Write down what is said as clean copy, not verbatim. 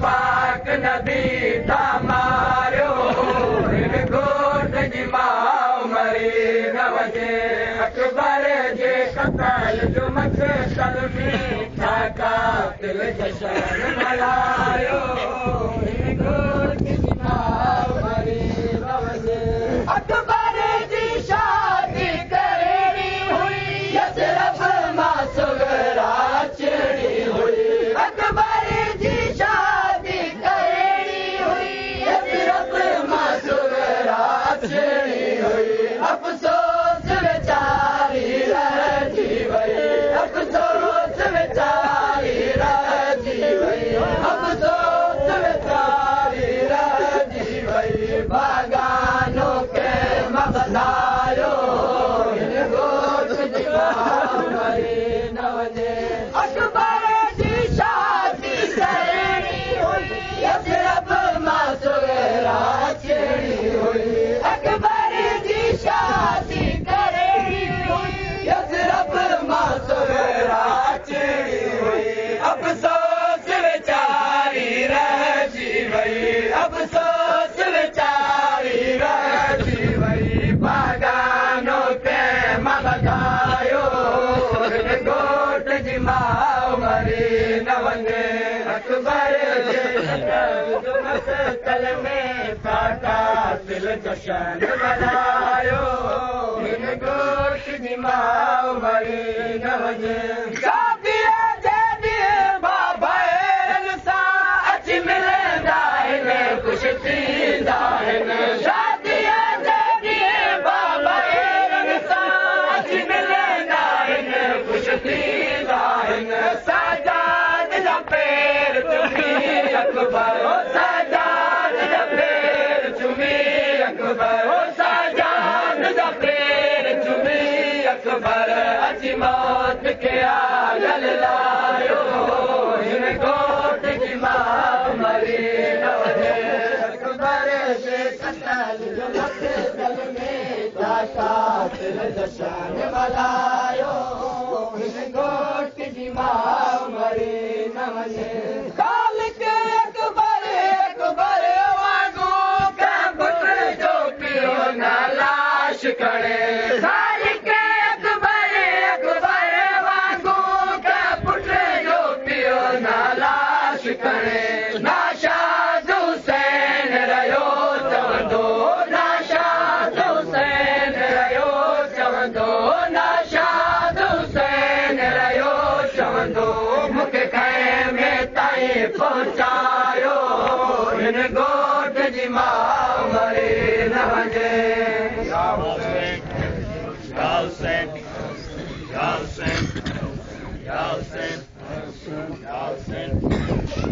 पाक नदी था मारियो घोट जी मां मरी न वञे अकबर जे कतल जो मक़सद में था कातिल जशन मल्हायो घोट जी मां मरी न वञे अकबर जी शादी करणी हुई यसरफ मां सुगरा चढ़ी हुई अकबर जी शादी करणी हुई यसरफ मां सुगरा चढ़ी हुई अफ़सोस वेचारी रहिजी वई अफ़सोस वेचारी रहिजी वई अफ़सोस वेचारी रहिजी वई बागानो के मबदायो हिन घोट जी मां मरी न वञे अकबर जी शादी करणी हुई यसरफ मां सुगरा चढ़ी हुई अकबर जी शादी करणी हुई यसरफ मां सुगरा चढ़ी हुई अफ़सोस वेचारी रहिजी वई अफ़सोस वेचारी रहिजी वई बागानो के मबदायो हिन घोट जी मां मरी न वञे अकबर जे मक़सद में था कातिल जशन मल्हायो हिन घोट जी मां मरी न वञे शादीअ जे ॾींहुं भाउरनि सां अची मिलंदा आहिनि ख़ुशि थींदा आहिनि शादीअ जे ॾींहुं भाउरनि सां अची मिलंदा आहिनि ख़ुशि थींदा आहिनि साजाद जा पेर चुमी अकबर साजाद जा पेर चुमी अकबर साजाद जा पेर चुमी अकबर अची मौत के आगल लायो हिन घोट जी मां मरी न वञे अकबर जे कतल जो मक़सद में था कातिल जशन मल्हायो हिन घोट जी मां मरी न वञे ख़ालिक अकबर अकबर वांगुरु कंहिं पुट जो पियो न लाश खणे